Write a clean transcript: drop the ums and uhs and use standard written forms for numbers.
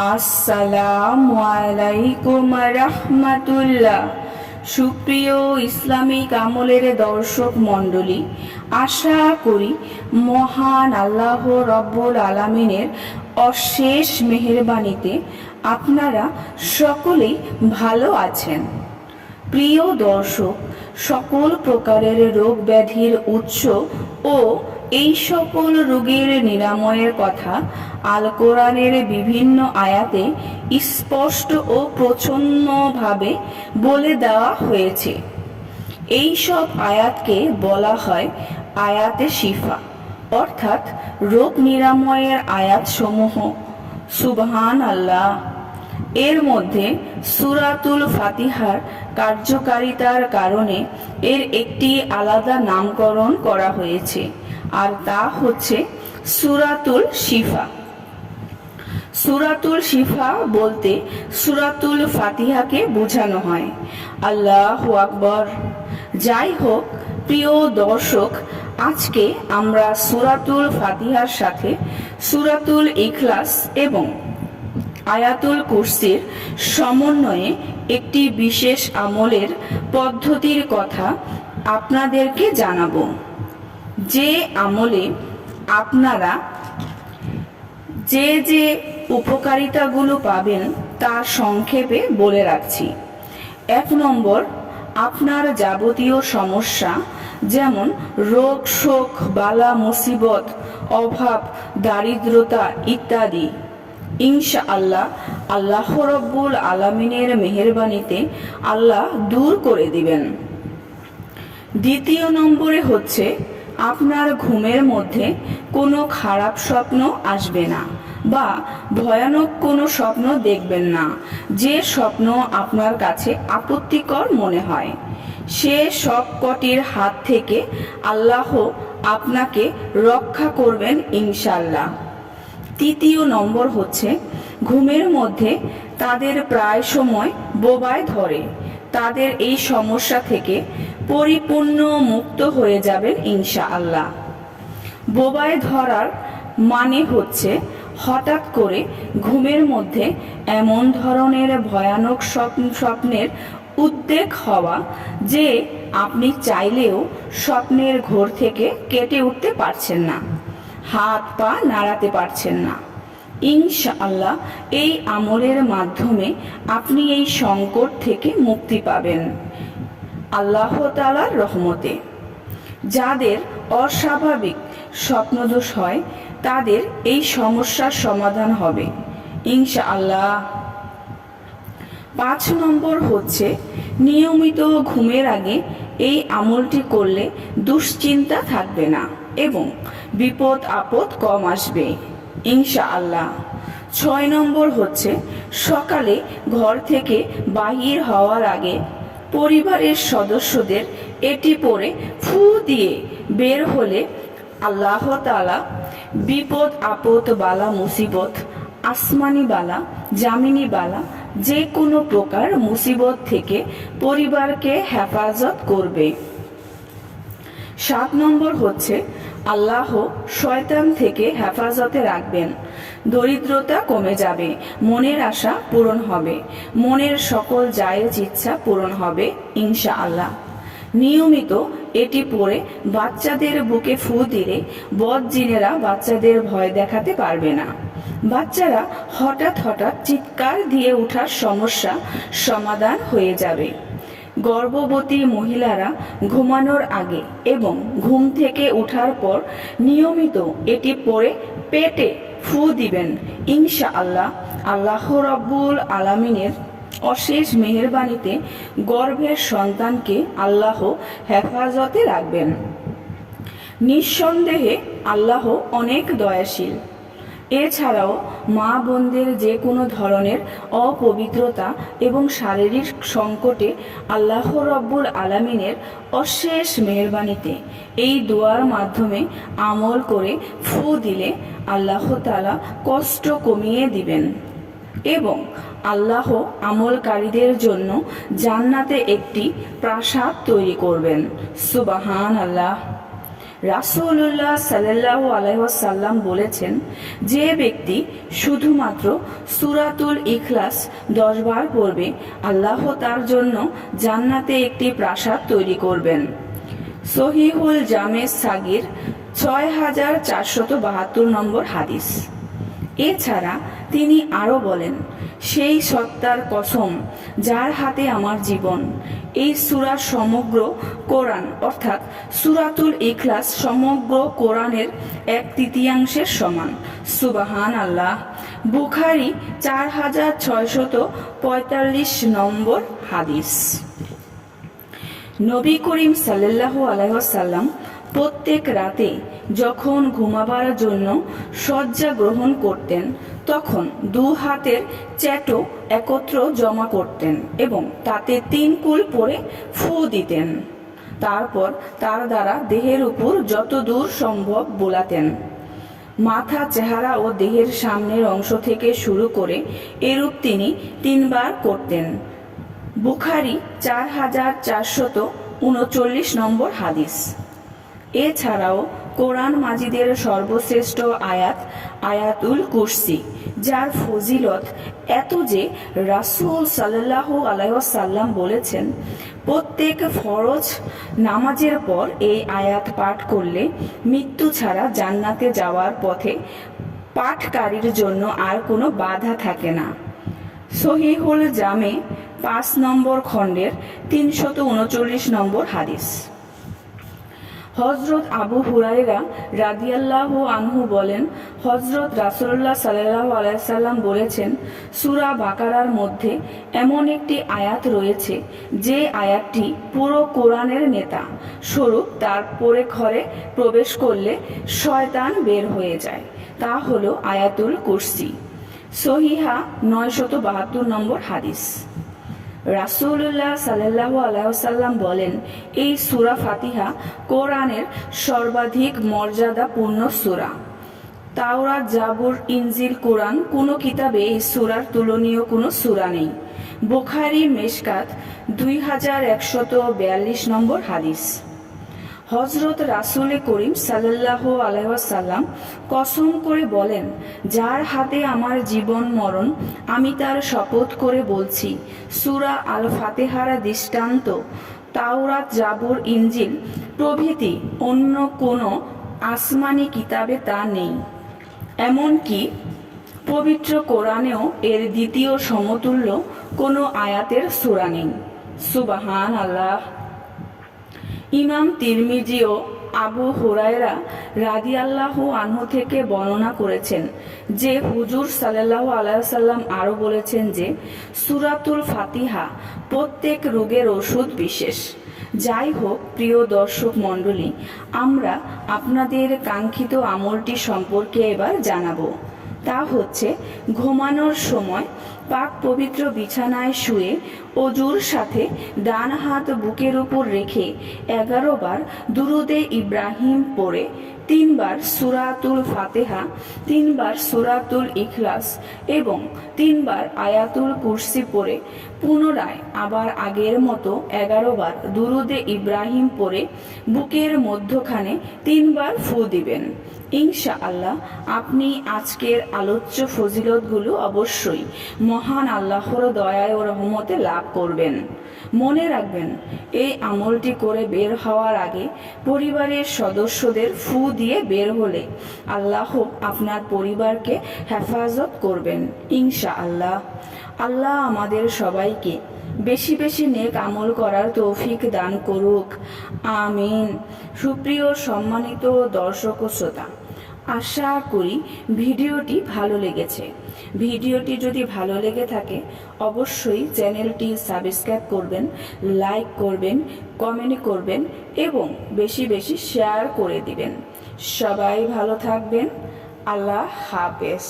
আসসালামু আলাইকুম রাহমাতুল্লাহ। সুপ্রিয় ইসলামিক আমলের দর্শক মণ্ডলী, আশা করি মহান আল্লাহ রব্বুল আলামিনের অশেষ মেহেরবানিতে আপনারা সকলেই ভালো আছেন। প্রিয় দর্শক, সকল প্রকারের রোগ ব্যাধির উৎস ও এই সকল রোগের নিরাময়ের কথা আল কোরআনের বিভিন্ন আয়াতে স্পষ্ট ও প্রচ্ছন্নভাবে বলে দেওয়া হয়েছে। এই সব আয়াতকে বলা হয় আয়াতে শিফা, অর্থাৎ রোগ নিরাময়ের আয়াতসমূহ। সুবহান আল্লাহ। এর মধ্যে সূরাতুল ফাতিহার কার্যকারিতার কারণে এর একটি আলাদা নামকরণ করা হয়েছে, আর তা হচ্ছে সূরাতুল শিফা। সূরাতুল শিফা বলতে সূরাতুল ফাতিহাকে বোঝানো হয়। আল্লাহু আকবার। যাই হোক প্রিয় দর্শক, আজকে আমরা সূরাতুল ফাতিহার সাথে সূরাতুল ইখলাস এবং আয়াতুল কুরসির সমন্বয়ে একটি বিশেষ আমলের পদ্ধতির কথা আপনাদেরকে জানাবো, যে আমলে আপনারা যে যে উপকারিতাগুলো পাবেন তা সংক্ষেপে বলে রাখছি। 1 নম্বর, আপনার যাবতীয় সমস্যা যেমন রোগ শোক বালা মুসিবত অভাব দারিদ্রতা ইত্যাদি ইনশাআল্লাহ আল্লাহ রব্বুল আলামিনের মেহেরবানিতে আল্লাহ দূর করে দিবেন। 2 নম্বরে হচ্ছে আপনার ঘুমের মধ্যে কোনো খারাপ স্বপ্ন আসবে না বা ভয়ানক কোনো স্বপ্ন দেখবেন না। যে স্বপ্ন আপনার কাছে আপত্তিকর মনে হয় সে সব কটির হাত থেকে আল্লাহ আপনাকে রক্ষা করবেন ইনশাআল্লাহ। 3 নম্বর হচ্ছে ঘুমের মধ্যে তাদের প্রায় সময় বোবায় ধরে, তাদের এই সমস্যা থেকে পরিপূর্ণ মুক্ত হয়ে যাবেন ইনশাআল্লাহ। বোবায় ধরার মানে হচ্ছে হঠাৎ করে ঘুমের মধ্যে এমন ধরনের ভয়ানক স্বপ্নের উদ্রেক হওয়া যে আপনি চাইলেও স্বপ্নের ঘোর থেকে কেটে উঠতে পারছেন না, হাত পা নাড়াতে পারছেন না। ইনশাআল্লাহ এই আমলের মাধ্যমে আপনি এই সংকট থেকে মুক্তি পাবেন আল্লাহ তাআলার রহমতে। যাদের অস্বাভাবিক স্বপ্নদোষ হয় তাদের এই সমস্যার সমাধান হবে ইনশাআল্লাহ। 5 নম্বর হচ্ছে নিয়মিত ঘুমের আগে এই আমলটি করলে দুশ্চিন্তা থাকবে না এবং বিপদ আপদ কম আসবে ইনশাআল্লাহ। 6 নম্বর হচ্ছে সকালে ঘর থেকে বাহির হওয়ার আগে পরিবারের সদস্যদের এটি পরে ফু দিয়ে বের হলে আল্লাহ তাআলা বিপদ আপদ বালা মুসিবত আসমানি বালা জামিনী বালা যে কোনো প্রকার মুসিবত থেকে পরিবারকে হেফাজত করবে। 7 নম্বর হচ্ছে আল্লাহ শয়তান থেকে হেফাজতে রাখবেন, দরিদ্রতা কমে যাবে, মনের আশা পূরণ হবে, মনের সকল জায়েজ ইচ্ছা পূরণ হবে ইনশাআল্লাহ। নিয়মিত এটি পরে বাচ্চাদের বুকে ফু দিলে বদ জিনেরা বাচ্চাদের ভয় দেখাতে পারবে না। বাচ্চারা হঠাৎ হঠাৎ চিৎকার দিয়ে ওঠার সমস্যা সমাধান হয়ে যাবে। গর্ভবতী মহিলারা ঘুমানোর আগে এবং ঘুম থেকে ওঠার পর নিয়মিত এটি পরে পেটে ফু দিবেন ইনশাআল্লাহ। আল্লাহ রব্বুল আলামিনের অশেষ মেহেরবানিতে গর্ভের সন্তানকে আল্লাহ হেফাজতে রাখবেন। নিঃসন্দেহে আল্লাহ অনেক দয়াশীল। এছাড়াও মা বোনদের যে কোনো ধরনের অপবিত্রতা এবং শারীরিক সংকটে আল্লাহ রব্বুল আলামিনের অশেষ মেহেরবানিতে এই দোয়ার মাধ্যমে আমল করে ফু দিলে আল্লাহ তাআলা কষ্ট কমিয়ে দিবেন এবং আল্লাহ আমলকারীদের জন্য জান্নাতে একটি প্রাসাদ তৈরি করবেন। সুবহান আল্লাহ। রাসূলুল্লাহ সাল্লাল্লাহু আলাইহি ওয়াসাল্লাম বলেছেন, যে ব্যক্তি শুধুমাত্র সূরাতুল ইখলাস 10 বার পড়বে, আল্লাহ তার জন্য জান্নাতে একটি প্রাসাদ তৈরি করবেন। সহিহুল জামে সাগির 6472 নম্বর হাদিস। এছাড়া তিনি আরও বলেন, সেই সত্তার কসম যার হাতে আমার জীবন, এই সূরা সমগ্র কোরআন অর্থাৎ সূরাতুল ইখলাস সমগ্র কোরআনের 1/3 সমান। সুবহান আল্লাহ। বুখারী 4645 নম্বর হাদিস। নবী করিম সাল্লাল্লাহু আলাইহি ওয়াসাল্লাম প্রত্যেক রাতে যখন ঘুমাবার জন্য শয্যা গ্রহণ করতেন, তখন 2 হাতের চ্যাটো একত্র জমা করতেন এবং তাতে 3 কুল পরে ফু দিতেন। তারপর তার দ্বারা দেহের উপর যত দূর সম্ভব বোলাতেন। মাথা, চেহারা ও দেহের সামনের অংশ থেকে শুরু করে এরূপ তিনি 3 বার করতেন। বুখারী 4439 নম্বর হাদিস। এছাড়াও কোরআন মাজিদের সর্বশ্রেষ্ঠ আয়াত আয়াতুল কুরসি, যার ফজিলত এত যে রাসূল সাল্লাল্লাহু আলাইহি ওয়াসাল্লাম বলেছেন, প্রত্যেক ফরজ নামাজের পর এই আয়াত পাঠ করলে মৃত্যু ছাড়া জান্নাতে যাওয়ার পথে পাঠকারীর জন্য আর কোনো বাধা থাকে না। সহিহুল জামে 5 নম্বর খণ্ডের 339 নম্বর হাদিস। হযরত আবু হুরায়রা রাদিয়াল্লাহু আনহু বলেন, হযরত রাসূলুল্লাহ সাল্লাল্লাহু আলাইহি সাল্লাম বলেছেন, সূরা বাকারার মধ্যে এমন একটি আয়াত রয়েছে যে আয়াতটি পুরো কোরআনের নেতা স্বরূপ, তার পরে ঘরে প্রবেশ করলে শয়তান বের হয়ে যায়। তা হলো আয়াতুল কুরসি। সহিহা 972 নম্বর হাদিস। রাসূলুল্লাহ সাল্লাল্লাহু আলাইহি ওয়াসাল্লাম বলেন, এই সূরা ফাতিহা কোরআনের সর্বাধিক মর্যাদাপূর্ণ সূরা। তাওরাত, জাবুর, ইনজিল, কোরআন কোনো কিতাবে এই সূরার তুলনীয় কোনো সূরা নেই। বুখারী মেশকাত 2142 নম্বর হাদিস। হযরত রাসূল করিম সাল্লাল্লাহু আলাইহি ওয়াসাল্লাম কসম করে বলেন, যার হাতে আমার জীবন মরণ, আমি তার শপথ করে বলছি, সূরা আল ফাতিহার দৃষ্টান্ত তাওরাত, জাবুর, ইনজিল প্রভৃতি অন্য কোনো আসমানি কিতাবে তা নেই। এমনকি পবিত্র কোরআনেও এর দ্বিতীয় সমতুল্য কোনো আয়াতের সূরা নেই। সুবহান আল্লাহ। ইমাম তিরমিজিও আবু হুরায়রা রাদিয়াল্লাহু আনহু থেকে বর্ণনা করেছেন যে হুজুর সাল্লাল্লাহু আলাইহি ওয়াসাল্লাম আরও বলেছেন যে সূরাতুল ফাতিহা প্রত্যেক রোগের ওষুধ বিশেষ। যাই হোক, প্রিয় দর্শক মণ্ডলী, আমরা আপনাদের কাঙ্ক্ষিত আমলটি সম্পর্কে এবার জানাবো। তা হচ্ছে, ঘুমানোর সময় পাক পবিত্র বিছানায় শুয়ে অজুর সাথে ডান হাত বুকের উপর রেখে 11 বার দুরুদে ইব্রাহিম পড়ে 3 বার সূরাতুল ফাতিহা, 3 বার সূরাতুল ইখলাস এবং 3 বার আয়াতুল কুরসি পড়ে পুনরায় আবার আগের মতো 11 বার দুরুদে ইব্রাহিম পড়ে বুকের মধ্যখানে 3 বার ফু দিবেন। ইনশাআল্লাহ আপনি আজকের আলোচ্য ফজিলতগুলো অবশ্যই মহান আল্লাহর দয়ায় ও রহমতে লাভ করবেন। মনে রাখবেন, এই আমলটি করে বের হওয়ার আগে পরিবারের সদস্যদের ফু দিয়ে বের হলে আল্লাহ আপনার পরিবারকে হেফাজত করবেন ইনশাআল্লাহ। আল্লাহ আমাদের সবাইকে বেশি বেশি নেক আমল করার তৌফিক দান করুক, আমিন। সুপ্রিয় সম্মানিত দর্শক ও শ্রোতা, আশা করি ভিডিওটি ভালো লেগেছে। ভিডিওটি যদি ভালো লেগে থাকে অবশ্যই চ্যানেলটি সাবস্ক্রাইব করবেন, লাইক করবেন, কমেন্ট করবেন এবং বেশি বেশি শেয়ার করে দিবেন। সবাই ভালো থাকবেন। আল্লাহ হাফেজ।